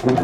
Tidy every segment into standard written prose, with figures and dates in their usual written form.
Good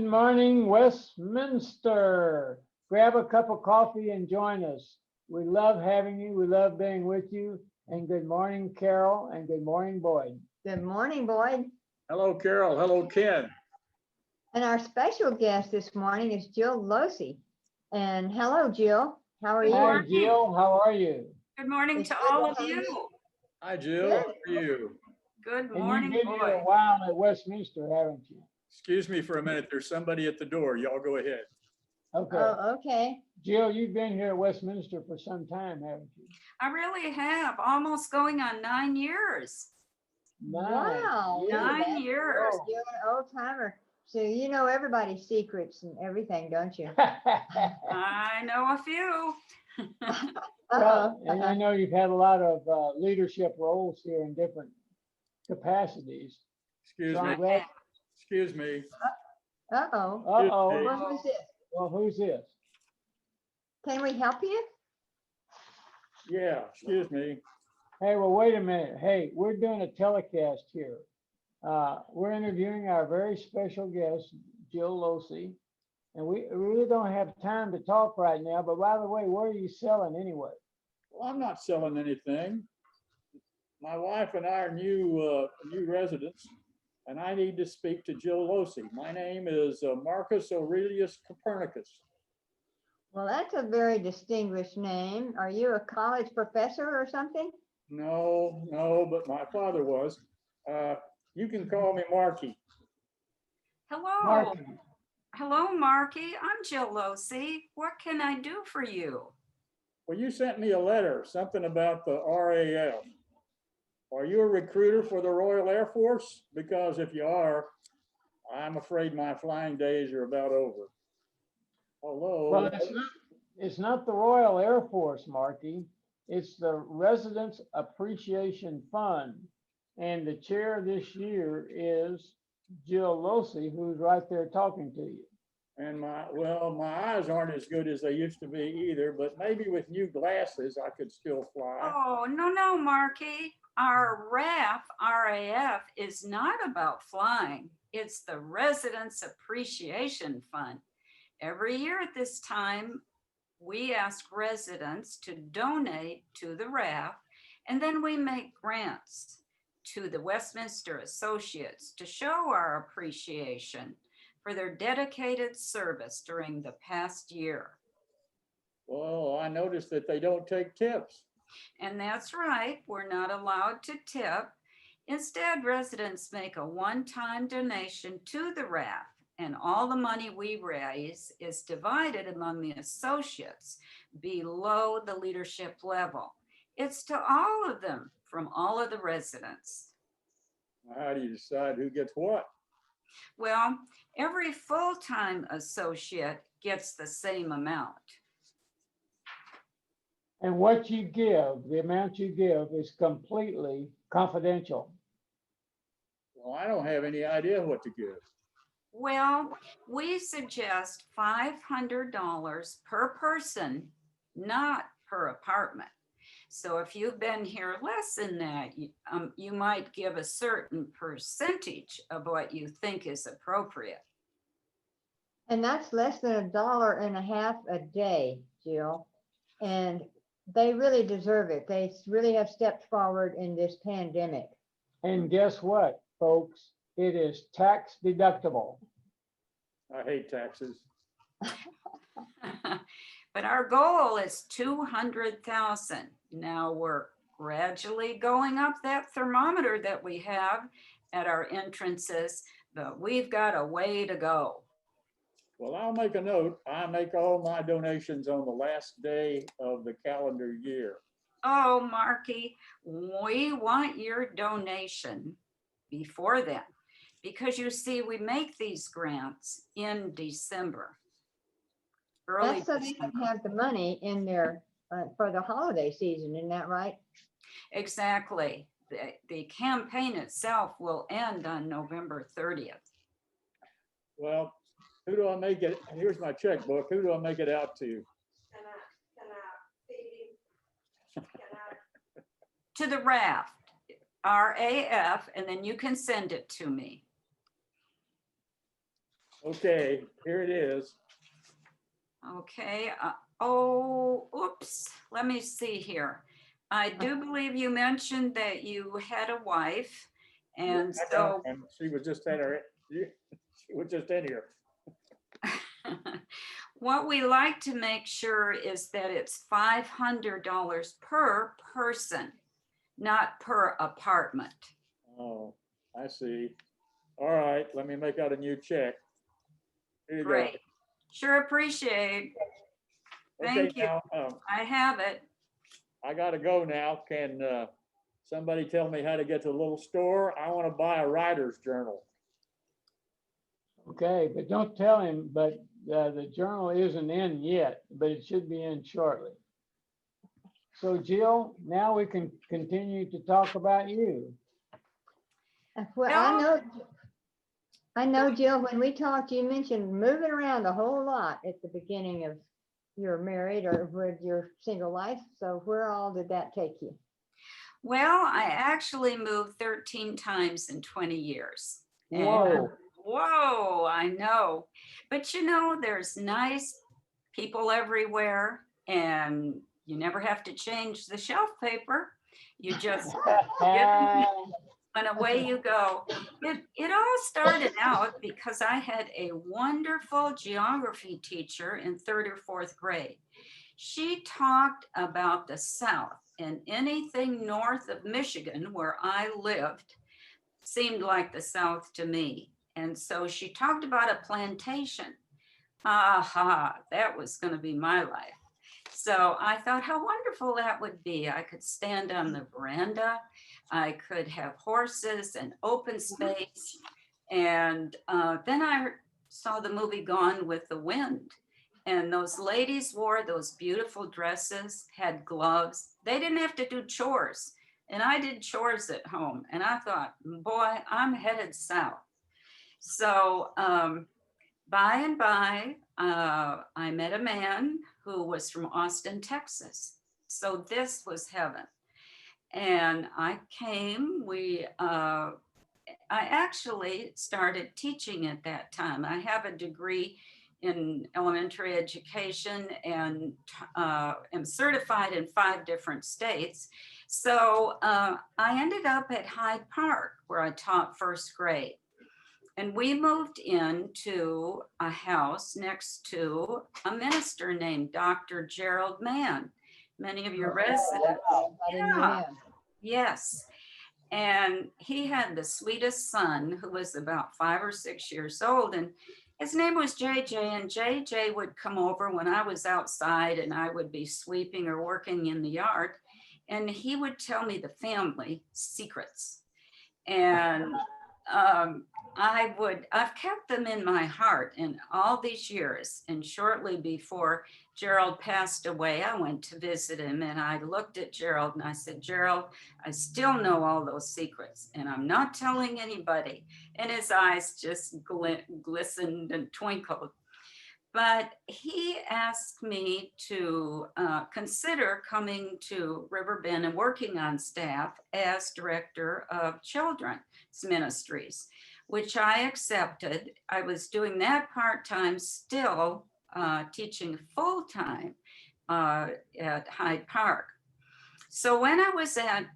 morning, Westminster. Grab a cup of coffee and join us. We love having you. We love being with you. And good morning, Carol, and good morning, Boyd. Good morning, Boyd. Hello, Carol. Hello, Ken. And our special guest this morning is Jill Losey. And hello, Jill. How are you? Hi, Jill. How are you? Good morning It's to good all to of have you. Hi, Jill. How are you? Good And morning, you've been here a boy. while at Westminster, haven't you? Excuse me for a minute. There's somebody at the door. Y'all go ahead. Okay. Oh, okay. Jill, you've been here at Westminster for some time, haven't you? I really have, almost going on 9 years. Wow. Yeah. 9 years. You're an old timer. So you know everybody's secrets and everything, don't you? I know a few. Well, and I Uh-oh. know you've had a lot of leadership roles here in different capacities. Excuse So me. I'm glad- Excuse me. Uh-oh. Uh-oh. Well, who's this? Well, who's this? Can we help you? Yeah, excuse me. Hey, well, wait a minute. Hey, we're doing a telecast here. We're interviewing our very special guest, Jill Losey. And we really don't have time to talk right now, but by the way, what are you selling anyway? Well, I'm not selling anything. My wife and I are new residents, and I need to speak to Jill Losey. My name is Marcus Aurelius Copernicus. Well, that's a very distinguished name. Are you a college professor or something? No, but my father was. You can call me Marky. Hello. Marky. Hello, Marky. I'm Jill Losey. What can I do for you? Well, you sent me a letter, something about the RAF. Are you a recruiter for the Royal Air Force? Because if you are, I'm afraid my flying days are about over. Hello. Well, it's not the Royal Air Force, Marky. It's the Residents Appreciation Fund. And the chair this year is Jill Losey, who's right there talking to you. And my eyes aren't as good as they used to be either, but maybe with new glasses, I could still fly. Oh, no, Marky. Our RAF is not about flying. It's the Residents Appreciation Fund. Every year at this time, we ask residents to donate to the RAF, and then we make grants to the Westminster Associates to show our appreciation for their dedicated service during the past year. Well, I noticed that they don't take tips. And that's right, we're not allowed to tip. Instead, residents make a one-time donation to the RAF, and all the money we raise is divided among the associates below the leadership level. It's to all of them from all of the residents. How do you decide who gets what? Well, every full-time associate gets the same amount. And what you give, the amount you give is completely confidential. Well, I don't have any idea what to give. Well, we suggest $500 per person, not per apartment. So if you've been here less than that, you might give a certain percentage of what you think is appropriate. And that's less than $1.50 a day, Jill. And they really deserve it. They really have stepped forward in this pandemic. And guess what, folks? It is tax deductible. I hate taxes. But our goal is 200,000. Now we're gradually going up that thermometer that we have at our entrances, but we've got a way to go. Well, I'll make a note. I make all my donations on the last day of the calendar year. Oh, Marky, we want your donation before then, because you see, we make these grants in December. Early That's so they can December. have the money in there for the holiday season, isn't that right? Exactly. The campaign itself will end on November 30th. Well, who do I make it? Here's my checkbook. Who do I make it out to? To the raft, RAF, and then you can send it to me. Okay, here it is. Okay. Oh, oops. Let me see here. I do believe you mentioned that you had a wife, and I so don't, and she was just in her, she was just in here. what we like to make sure is that it's $500 per person, not per apartment. Oh, I see. All right, let me make out a new check. Here you go. Great. Sure appreciate. Okay, Thank you. now, I have it. I gotta go now. Can somebody tell me how to get to the little store? I want to buy a writer's journal. Okay, but don't tell him, but the journal isn't in yet, but it should be in shortly. So Jill, now we can continue to talk about you. Well, I know, Jill, when we talked, you mentioned moving around a whole lot at the beginning of your married or with your single life. So where all did that take you? Well, I actually moved 13 times in 20 years. Whoa. Whoa, I know. But you know, there's nice people everywhere, and you never have to change the shelf paper. You just get and away you go. It all started out because I had a wonderful geography teacher in 3rd or 4th grade. She talked about the South, and anything north of Michigan, where I lived, seemed like the South to me. And so she talked about a plantation. Aha, that was going to be my life. So I thought how wonderful that would be. I could stand on the veranda. I could have horses and open space. And then I saw the movie Gone with the Wind. And those ladies wore those beautiful dresses, had gloves. They didn't have to do chores. And I did chores at home. And I thought, boy, I'm headed south. So by and by, I met a man who was from Austin, Texas. So this was heaven. And I came, I actually started teaching at that time. I have a degree in elementary education and am certified in 5 different states. So I ended up at Hyde Park, where I taught 1st grade. And we moved into a house next to a minister named Dr. Gerald Mann. Many of your residents. Yeah. Yes. And he had the sweetest son who was about 5 or 6 years old. And his name was JJ. And JJ would come over when I was outside and I would be sweeping or working in the yard. And he would tell me the family secrets. And I've kept them in my heart in all these years. And shortly before Gerald passed away, I went to visit him and I looked at Gerald and I said, Gerald, I still know all those secrets and I'm not telling anybody. And his eyes just glistened and twinkled. But he asked me to consider coming to Riverbend and working on staff as director of children's ministries, which I accepted. I was doing that part-time, still teaching full-time at Hyde Park. So when I was at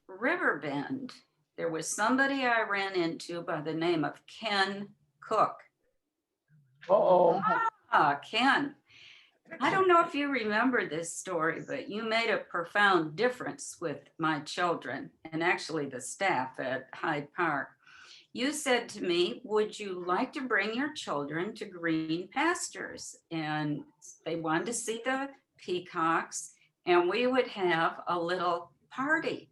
Riverbend, there was somebody I ran into by the name of Ken Cook. Uh-oh. Ken. I don't know if you remember this story, but you made a profound difference with my children and actually the staff at Hyde Park. You said to me, would you like to bring your children to green pastures? And they wanted to see the peacocks, and we would have a little party.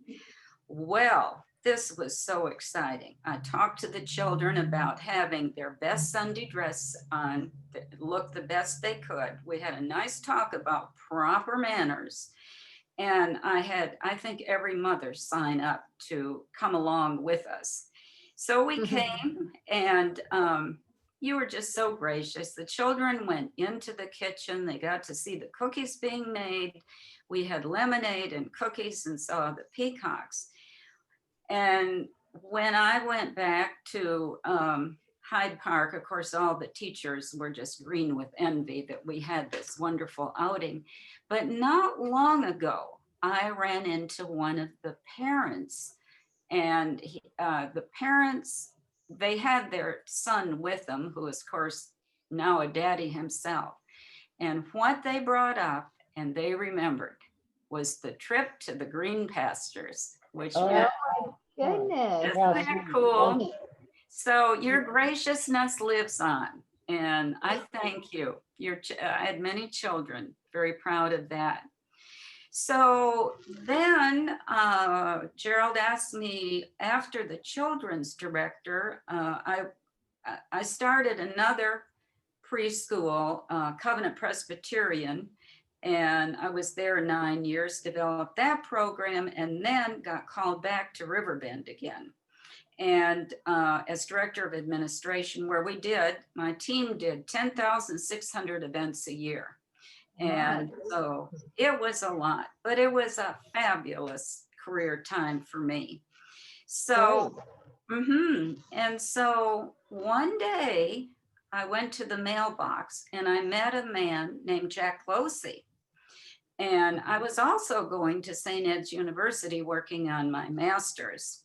Well, this was so exciting. I talked to the children about having their best Sunday dress on, look the best they could. We had a nice talk about proper manners. And I think every mother sign up to come along with us. So we came, and you were just so gracious. The children went into the kitchen. They got to see the cookies being made. We had lemonade and cookies and saw the peacocks. And when I went back to Hyde Park, of course, all the teachers were just green with envy that we had this wonderful outing. But not long ago, I ran into one of the parents, and the parents, they had their son with them, who is, of course, now a daddy himself. And what they brought up, and they remembered, was the trip to the green pastures, which meant, Goodness. isn't that cool? So your graciousness lives on, and I thank you. I had many children, very proud of that. So then Gerald asked me, after the children's director, I started another preschool, Covenant Presbyterian, and I was there 9 years, developed that program, and then got called back to Riverbend again. And as director of administration, where my team did 10,600 events a year. And so it was a lot, but it was a fabulous career time for me. So, and so one day I went to the mailbox and I met a man named Jack Losey. And I was also going to St. Ed's University working on my master's,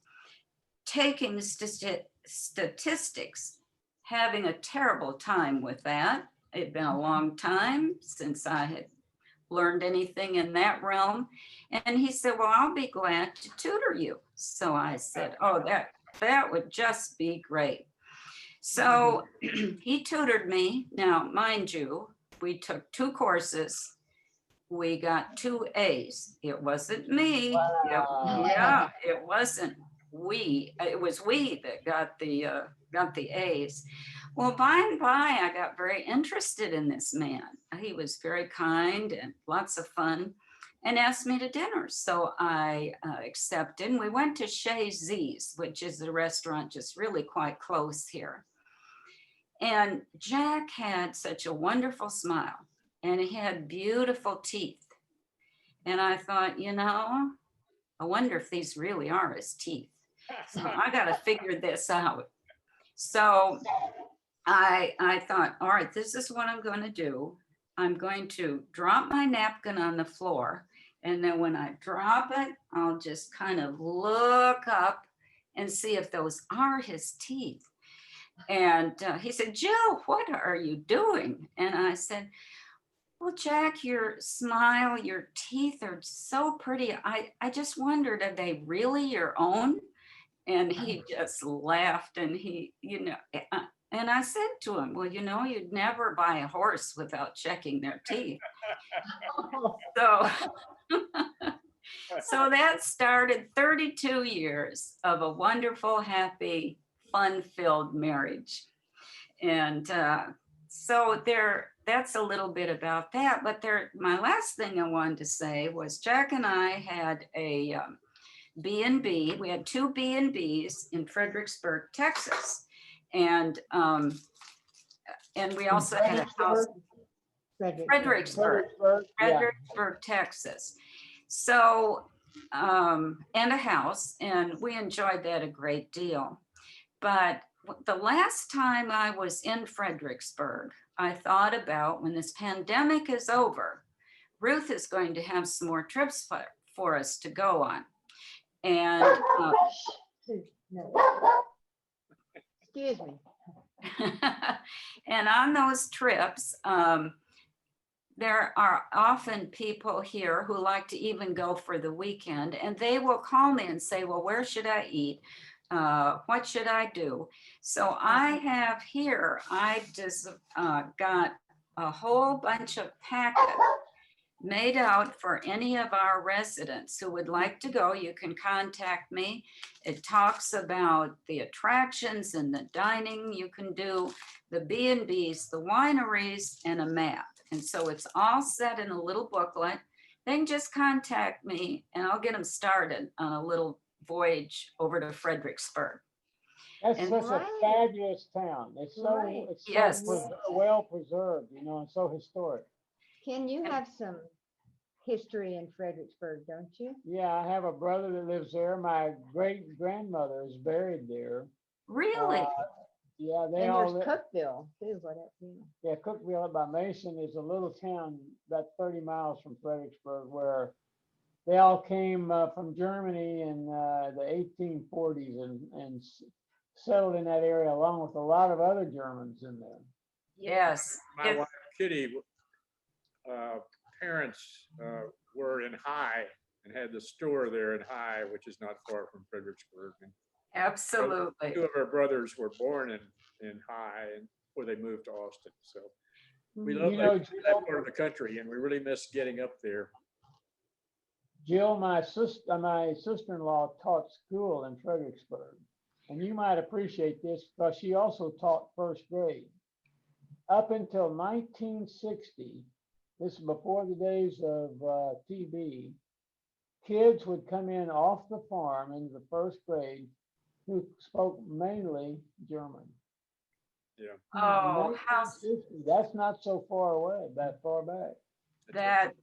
taking statistics, having a terrible time with that. It'd been a long time since I had learned anything in that realm. And he said, well, I'll be glad to tutor you. So I said, oh, that would just be great. So he tutored me. Now, mind you, we took 2 courses. We got 2 A's. It wasn't me. Wow. It wasn't we. It was we that got the A's. Well, by and by, I got very interested in this man. He was very kind and lots of fun, and asked me to dinner. So I accepted, and we went to Chez Z's, which is a restaurant just really quite close here. And Jack had such a wonderful smile, and he had beautiful teeth. And I thought, I wonder if these really are his teeth. So I got to figure this out. So I thought, all right, this is what I'm going to do. I'm going to drop my napkin on the floor. And then when I drop it, I'll just kind of look up and see if those are his teeth. And he said, Jill, what are you doing? And I said, well, Jack, your smile, your teeth are so pretty. I just wondered, are they really your own? And he just laughed, and and I said to him, well, you'd never buy a horse without checking their teeth. So that started 32 years of a wonderful, happy, fun-filled marriage. And so that's a little bit about that. But my last thing I wanted to say was Jack and I had a B&B. We had 2 B&Bs in Fredericksburg, Texas. And we also had a house, Fredericksburg, Texas. So, and a house, and we enjoyed that a great deal. But the last time I was in Fredericksburg, I thought about, when this pandemic is over, Ruth is going to have some more trips for us to go on. And excuse me. and on those trips, there are often people here who like to even go for the weekend, and they will call me and say, well, where should I eat? What should I do? So I have here, I just got a whole bunch of packets made out for any of our residents who would like to go. You can contact me. It talks about the attractions and the dining you can do, the B&Bs, the wineries, and a map. And so it's all set in a little booklet. They can just contact me and I'll get them started on a little voyage over to Fredericksburg. That's And- such a Right. fabulous town. It's so, Right. it's so Yes. well preserved, you know, and so historic. Ken, you have some history in Fredericksburg, don't you? Yeah, I have a brother that lives there. My great grandmother is buried there. Really? Yeah, they And all, there's Cookville too, yeah, Cookville up by Mason is a little town about 30 miles from Fredericksburg where they all came from Germany in the 1840s and settled in that area along with a lot of other Germans in there. Yes. My It- wife Kitty, parents were in High and had the store there in High, which is not far from Fredericksburg. And Absolutely. two of our brothers were born in High and before they moved to Austin. So we love You know, that part of the country and we really miss getting up there. Jill, my sister-in-law taught school in Fredericksburg. And you might appreciate this because she also taught first grade. Up until 1960, this is before the days of TV, kids would come in off the farm into the first grade who spoke mainly German. Yeah. Oh, how 1960, that's not so far away, that far back. that,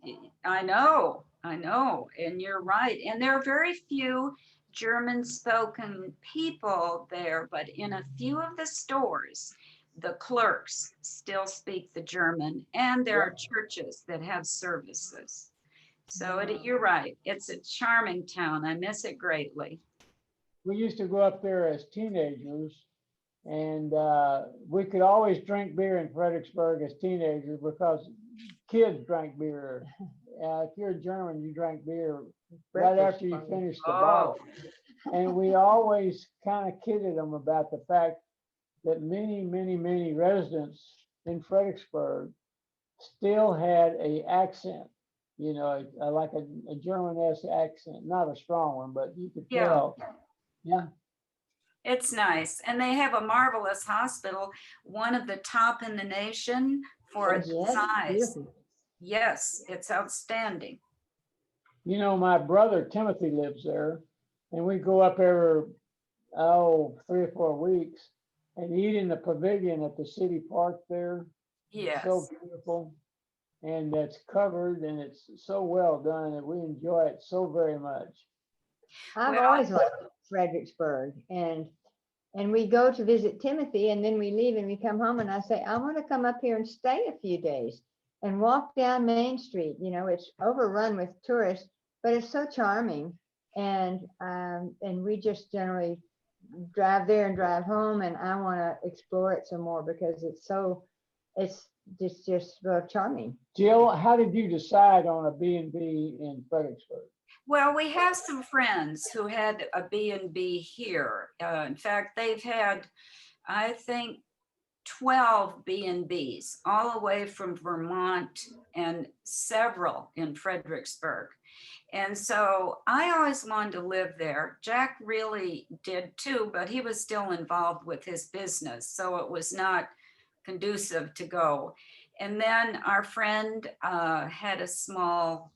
I know, and you're right. And there are very few German spoken people there, but in a few of the stores, the clerks still speak the German, and there are churches that have services. So you're right, it's a charming town. I miss it greatly. We used to go up there as teenagers and we could always drink beer in Fredericksburg as teenagers because kids drank beer. If you're German, you drank beer right Breakfast after you party. finished the Oh, bottle. And we always kind of kidded them about the fact that many residents in Fredericksburg still had a accent, you know, like a German-esque accent, not a strong one, but you could Yeah. tell. Yeah. it's nice. And they have a marvelous hospital, one of the top in the nation for its Yes, size. beautiful. Yes, it's outstanding. You know, my brother Timothy lives there, and we go up every 3 or 4 weeks and eat in the pavilion at the city park there. Yes. So beautiful, and it's covered and it's so well done that we enjoy it so very much. I've Well- always liked Fredericksburg and we go to visit Timothy and then we leave and we come home and I say, I want to come up here and stay a few days and walk down Main Street. You know, it's overrun with tourists, but it's so charming. And we just generally drive there and drive home and I want to explore it some more because it's just charming. Jill, how did you decide on a B&B in Fredericksburg? Well, we have some friends who had a B&B here. In fact, they've had, I think, 12 B&Bs all the way from Vermont and several in Fredericksburg. And so I always wanted to live there. Jack really did too, but he was still involved with his business, so it was not conducive to go. And then our friend had a small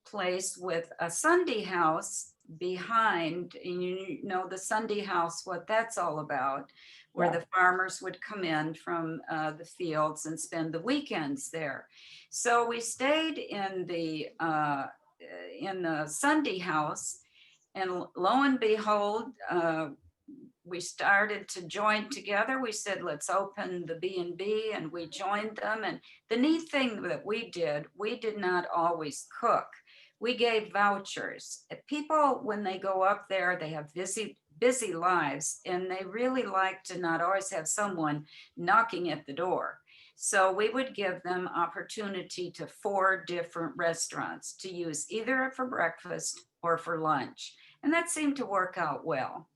place with a Sunday house behind, and you know the Sunday house, what that's all about, where Yeah. the farmers would come in from the fields and spend the weekends there. So we stayed in the Sunday house, and lo and behold, we started to join together. We said, let's open the B&B, and we joined them. And the neat thing that we did not always cook. We gave vouchers. People, when they go up there, they have busy lives, and they really like to not always have someone knocking at the door. So we would give them opportunity to 4 different restaurants to use either for breakfast or for lunch. And that seemed to work out well.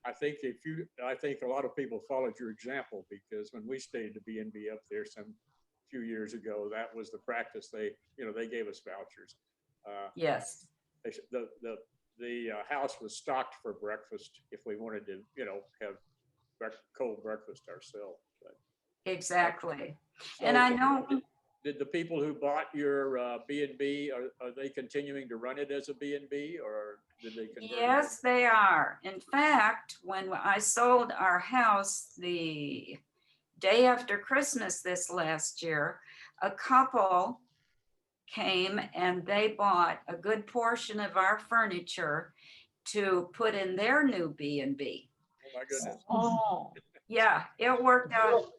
I think I think a lot of people followed your example, because when we stayed at the B&B up there some few years ago, that was the practice. They gave us vouchers. Yes, The house was stocked for breakfast if we wanted to, have cold breakfast ourselves. But, exactly. so And I know, did the people who bought your B&B, are they continuing to run it as a B&B, or did they convert it? yes, they are. In fact, when I sold our house the day after Christmas this last year, a couple came and they bought a good portion of our furniture to put in their new B&B. Oh, my goodness. Oh, Yeah, it worked out.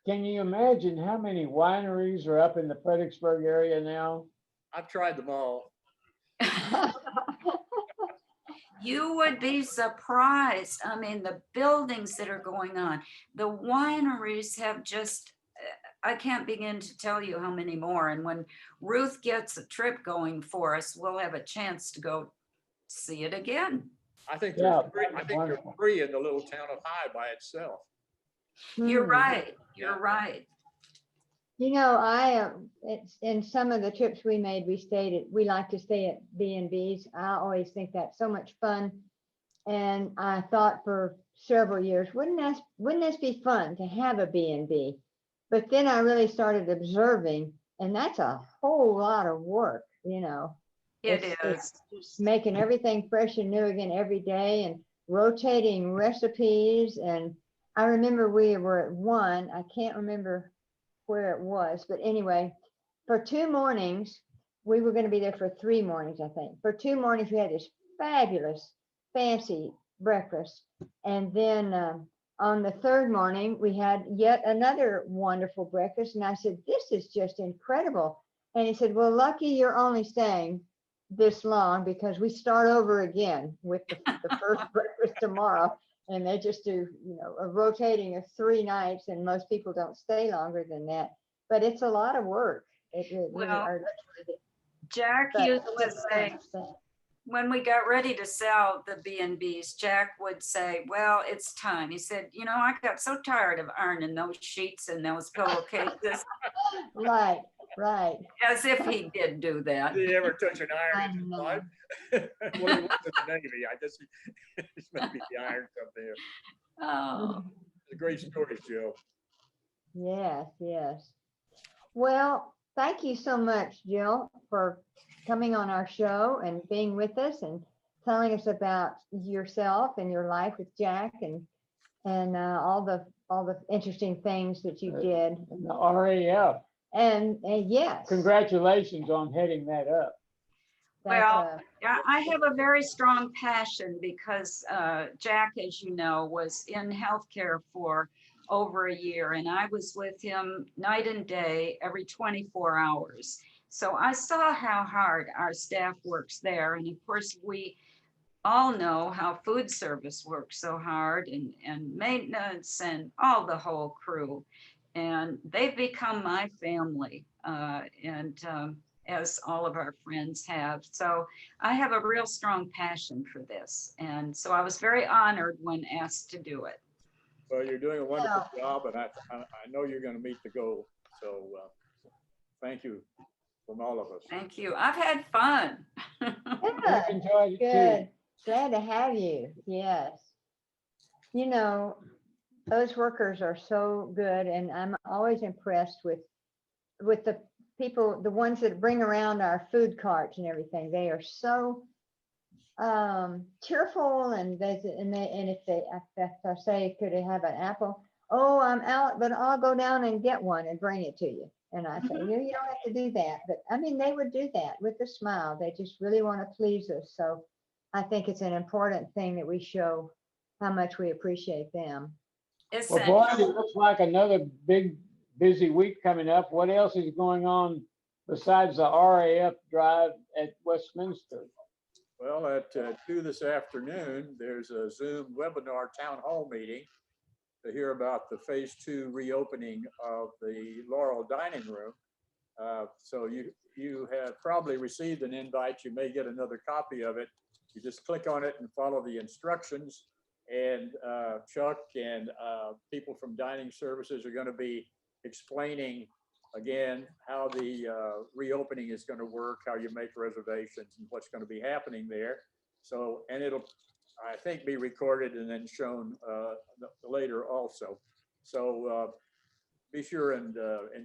can you imagine how many wineries are up in the Fredericksburg area now? I've tried them all. You would be surprised. I mean, the buildings that are going on, the wineries have just, I can't begin to tell you how many more. And when Ruth gets a trip going for us, we'll have a chance to go see it again. I think Yeah, there's wonderful. 3 in the little town of High by itself. You're Hmm. right. You're Yeah. right. You know, it's in some of the trips we made, we like to stay at B&Bs. I always think that's so much fun. And I thought for several years, wouldn't this be fun to have a B&B? But then I really started observing, and that's a whole lot of work, It It's is. just making everything fresh and new again every day, and rotating recipes. And I remember we were at one, I can't remember where it was, but anyway, for 2 mornings, we were going to be there for 3 mornings, I think. For 2 mornings, we had this fabulous, fancy breakfast. And then on the 3rd morning, we had yet another wonderful breakfast. And I said, this is just incredible. And he said, well, lucky you're only staying this long, because we start over again with the first breakfast tomorrow. And they just do, a rotating of 3 nights, and most people don't stay longer than that. But it's a lot of work. It really Well, are. Jack But used to say, when we got ready to sell the B&Bs, Jack would say, well, it's time. He said, I got so tired of ironing those sheets and those pillowcases. Right. As if he did do that. Did he ever touch an I iron in his know. life? Well, he was in the Navy. I guess he's maybe the iron up there. Oh, It's a great story, Joe. Yes. Well, thank you so much, Jill, for coming on our show and being with us and telling us about yourself and your life with Jack, and all the interesting things that you did. And the RAF. And yes. Congratulations on heading that up. well, yeah, I have a very strong passion because Jack, as you know, was in healthcare for over a year, and I was with him night and day every 24 hours. So I saw how hard our staff works there. And of course, we all know how food service works so hard, and maintenance and all the whole crew. And they've become my family, as all of our friends have. So I have a real strong passion for this. And so I was very honored when asked to do it. Well, you're doing a wonderful job, and I know you're going to meet the goal. So thank you from all of us. Thank you. I've had fun. Good. We've enjoyed it Good. too. Glad to have you. Yes. Those workers are so good, and I'm always impressed with the people, the ones that bring around our food carts and everything. They are so cheerful, and if I say, could I have an apple? Oh, I'm out, but I'll go down and get one and bring it to you. And I say, you don't have to do that. But I mean, they would do that with a smile. They just really want to please us. So I think it's an important thing that we show how much we appreciate them. Well, boy, it looks like another big, busy week coming up. What else is going on besides the RAF drive at Westminster? Well, at 2 this afternoon, there's a Zoom webinar town hall meeting to hear about the phase 2 reopening of the Laurel Dining Room. So you have probably received an invite. You may get another copy of it. You just click on it and follow the instructions. And Chuck and people from Dining Services are going to be explaining again how the reopening is going to work, how you make reservations, and what's going to be happening there. So, and it'll, I think, be recorded and then shown later also. So be sure and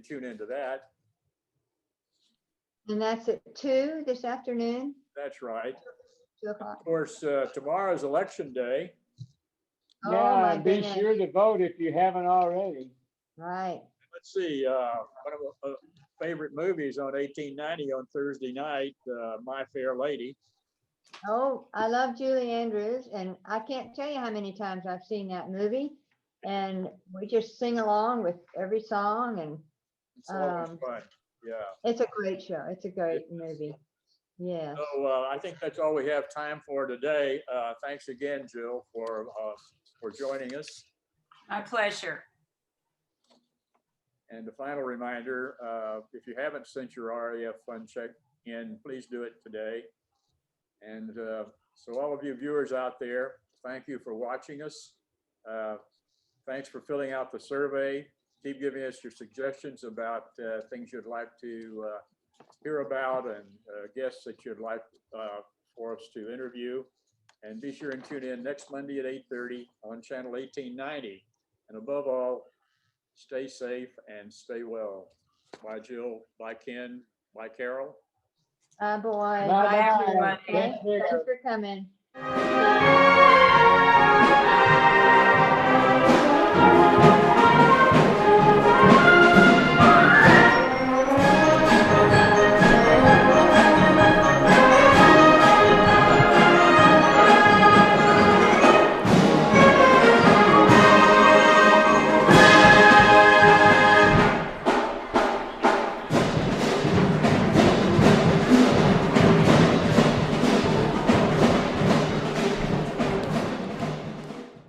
tune into that. And that's at 2 this afternoon, That's right. 2 o'clock. Of course, tomorrow's election day. Oh, Yeah, my and be goodness. sure to vote if you haven't already. Right. Let's see, one of my favorite movies on 1890 on Thursday night, My Fair Lady. Oh, I love Julie Andrews, and I can't tell you how many times I've seen that movie. And we just sing along with every song, and It's always fun. Yeah. it's a great show. It's a great movie. Yeah. So I think that's all we have time for today. Thanks again, Jill, for joining us. My pleasure. And the final reminder, if you haven't sent your RAF fund check in, please do it today. And so all of you viewers out there, thank you for watching us. Thanks for filling out the survey. Keep giving us your suggestions about things you'd like to hear about and guests that you'd like for us to interview. And be sure and tune in next Monday at 8:30 on channel 1890. And above all, stay safe and stay well. Bye, Jill. Bye, Ken. Bye, Carol. Boy. Bye-bye. everybody. Thanks, Vic. Thanks for coming.